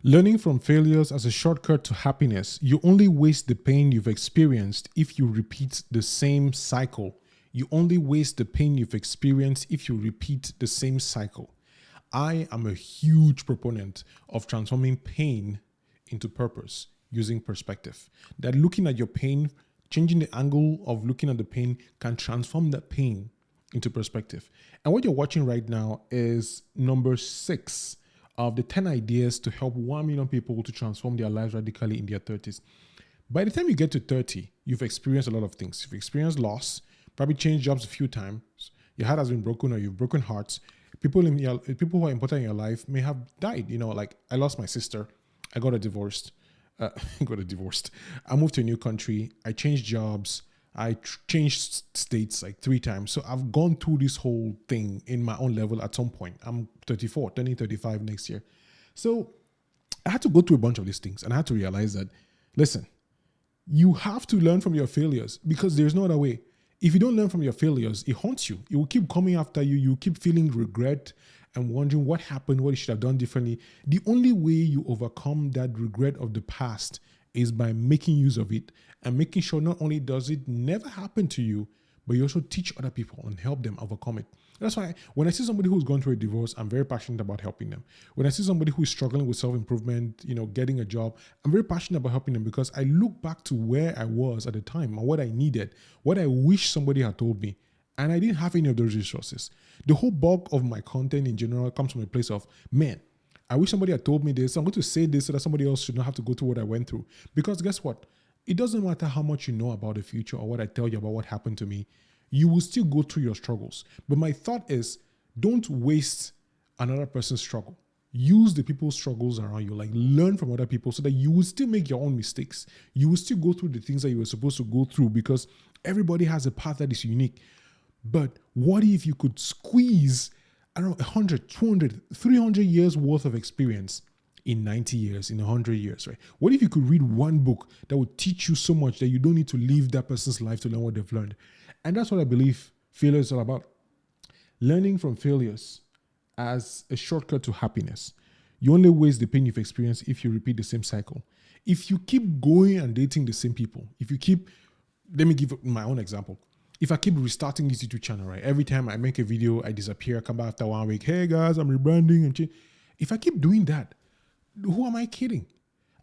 Learning from failures as a shortcut to happiness. You only waste the pain you've experienced if you repeat the same cycle. You only waste the pain you've experienced if you repeat the same cycle. I am a huge proponent of transforming pain into purpose using perspective. That looking at your pain, changing the angle of looking at the pain can transform that pain into perspective. And what you're watching right now is number 6 of the 10 ideas to help 1 million people to transform their lives radically in their 30s. By the time you get to 30, you've experienced a lot of things. You've experienced loss, probably changed jobs a few times, your heart has been broken or you've broken hearts. People who are important in your life may have died. Like I lost my sister. I got divorced. I moved to a new country. I changed jobs. I changed states like 3 times. So I've gone through this whole thing in my own level at some point. I'm 34, turning 35 next year. So I had to go through a bunch of these things and I had to realize that, listen, you have to learn from your failures because there's no other way. If you don't learn from your failures, it haunts you. It will keep coming after you. You keep feeling regret and wondering what happened, what you should have done differently. The only way you overcome that regret of the past is by making use of it and making sure not only does it never happen to you, but you also teach other people and help them overcome it. That's why when I see somebody who's gone through a divorce, I'm very passionate about helping them. When I see somebody who is struggling with self-improvement, getting a job, I'm very passionate about helping them because I look back to where I was at the time and what I needed, what I wish somebody had told me. And I didn't have any of those resources. The whole bulk of my content in general comes from a place of, man, I wish somebody had told me this. I'm going to say this so that somebody else should not have to go through what I went through. Because guess what? It doesn't matter how much you know about the future or what I tell you about what happened to me. You will still go through your struggles. But my thought is, don't waste another person's struggle. Use the people's struggles around you. Like learn from other people so that you will still make your own mistakes. You will still go through the things that you were supposed to go through because everybody has a path that is unique. But what if you could squeeze, 100, 200, 300 years worth of experience in 90 years, in 100 years, right? What if you could read one book that would teach you so much that you don't need to live that person's life to learn what they've learned? And that's what I believe failure is all about. Learning from failures as a shortcut to happiness. You only waste the pain you've experienced if you repeat the same cycle. If you keep going and dating the same people, let me give my own example. If I keep restarting this YouTube channel, right? Every time I make a video, I disappear, come back after 1 week. Hey guys, I'm rebranding and change. If I keep doing that, who am I kidding?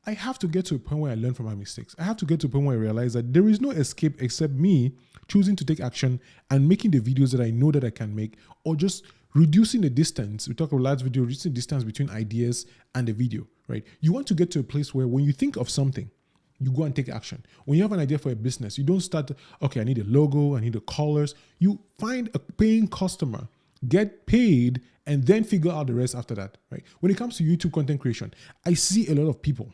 I have to get to a point where I learn from my mistakes. I have to get to a point where I realize that there is no escape except me choosing to take action and making the videos that I know that I can make, or just reducing the distance. We talk about last video, reducing the distance between ideas and the video, right? You want to get to a place where when you think of something, you go and take action. When you have an idea for a business, you don't start, okay, I need a logo, I need the colors. You find a paying customer, get paid, and then figure out the rest after that, right? When it comes to YouTube content creation, I see a lot of people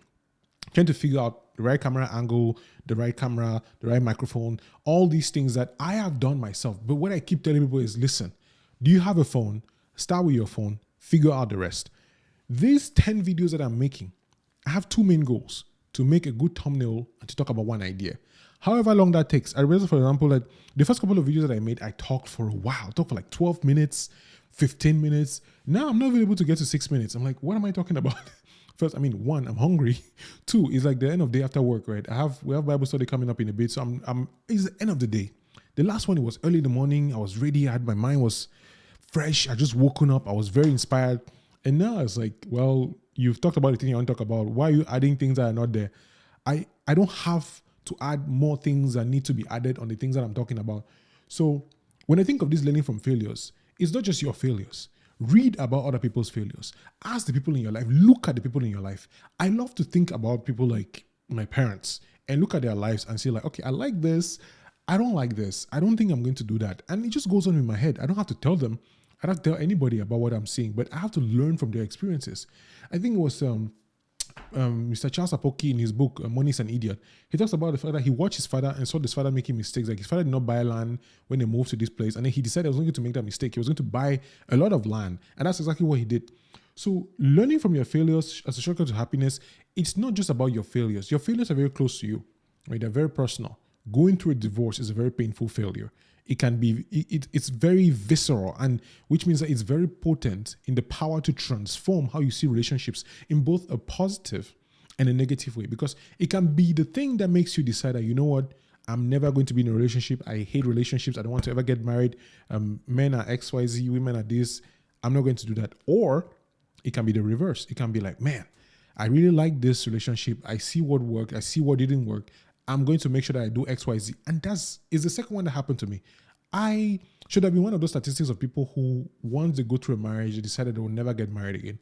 trying to figure out the right camera angle, the right camera, the right microphone, all these things that I have done myself. But what I keep telling people is, listen, do you have a phone? Start with your phone, figure out the rest. These 10 videos that I'm making, I have 2 main goals: to make a good thumbnail and to talk about one idea. However long that takes. I remember, for example, that the first couple of videos that I made, I talked for a while. I talked for like 12 minutes, 15 minutes. Now I'm not even able to get to 6 minutes. I'm like, what am I talking about? First, 1, I'm hungry. 2, it's like the end of the day after work, right? We have Bible study coming up in a bit. So it's the end of the day. The last one, it was early in the morning. I was ready. My mind was fresh. I just woken up. I was very inspired. And now it's like, well, you've talked about the thing you want to talk about. Why are you adding things that are not there? I don't have to add more things that need to be added on the things that I'm talking about. So when I think of this learning from failures, it's not just your failures. Read about other people's failures. Ask the people in your life. Look at the people in your life. I love to think about people like my parents and look at their lives and say like, okay, I like this. I don't like this. I don't think I'm going to do that. And it just goes on in my head. I don't have to tell them. I don't have to tell anybody about what I'm seeing, but I have to learn from their experiences. I think it was Mr. Tchassa in his book, Money is an Idiot. He talks about the fact that he watched his father and saw his father making mistakes. Like his father did not buy land when they moved to this place. And then he decided he was going to make that mistake. He was going to buy a lot of land. And that's exactly what he did. So learning from your failures as a shortcut to happiness, it's not just about your failures. Your failures are very close to you, right? They're very personal. Going through a divorce is a very painful failure. It can be, it's very visceral, and which means that it's very potent in the power to transform how you see relationships in both a positive and a negative way, because it can be the thing that makes you decide that, you know what, I'm never going to be in a relationship. I hate relationships. I don't want to ever get married. Men are XYZ, women are this. I'm not going to do that. Or it can be the reverse. It can be like, man, I really like this relationship. I see what worked. I see what didn't work. I'm going to make sure that I do XYZ. And is the second one that happened to me. I should have been one of those statistics of people who, once they go through a marriage, they decided they will never get married again.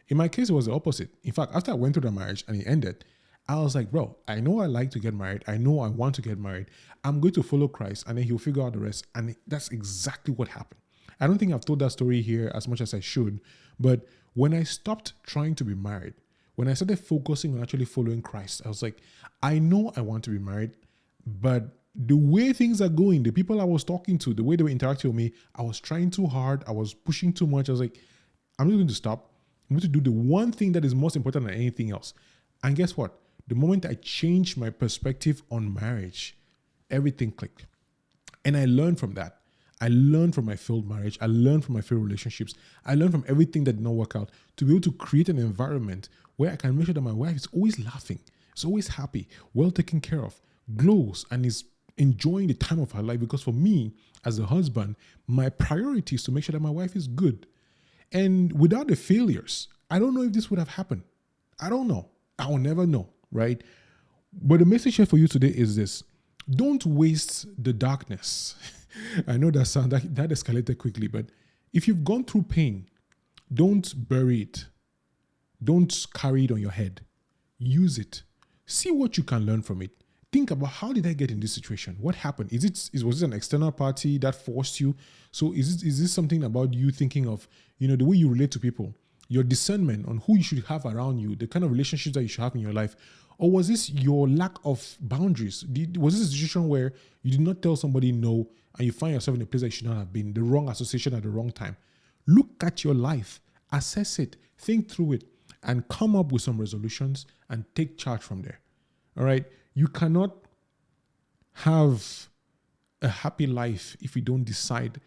In my case, it was the opposite. In fact, after I went through the marriage and it ended, I was like, bro, I know I like to get married. I know I want to get married. I'm going to follow Christ, and then he'll figure out the rest. And that's exactly what happened. I don't think I've told that story here as much as I should. But when I stopped trying to be married, when I started focusing on actually following Christ, I was like, I know I want to be married, but the way things are going, the people I was talking to, the way they were interacting with me, I was trying too hard. I was pushing too much. I was like, I'm just going to stop. I'm going to do the one thing that is most important than anything else. And guess what? The moment I changed my perspective on marriage, everything clicked. And I learned from that. I learned from my failed marriage. I learned from my failed relationships. I learned from everything that did not work out to be able to create an environment where I can make sure that my wife is always laughing, is always happy, well taken care of, glows, and is enjoying the time of her life. Because for me, as a husband, my priority is to make sure that my wife is good. And without the failures, I don't know if this would have happened. I don't know. I will never know, right? But the message here for you today is this. Don't waste the darkness. I know that escalated quickly, but if you've gone through pain, don't bury it. Don't carry it on your head. Use it. See what you can learn from it. Think about, how did I get in this situation? What happened? Was it an external party that forced you? So is this something about you thinking of, the way you relate to people, your discernment on who you should have around you, the kind of relationships that you should have in your life? Or was this your lack of boundaries? Was this a situation where you did not tell somebody no and you find yourself in a place that you should not have been, the wrong association at the wrong time? Look at your life, assess it, think through it, and come up with some resolutions and take charge from there. All right? You cannot have a happy life if you don't decide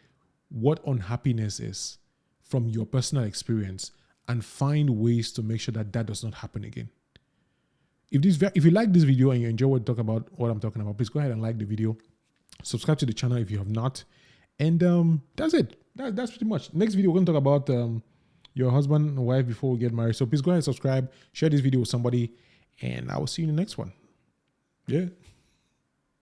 what unhappiness is from your personal experience and find ways to make sure that does not happen again. If you like this video and you enjoy what I'm talking about, please go ahead and like the video. Subscribe to the channel if you have not. And that's it. That's pretty much. Next video, we're going to talk about your husband and wife before we get married. So please go ahead and subscribe, share this video with somebody, and I will see you in the next one. Yeah.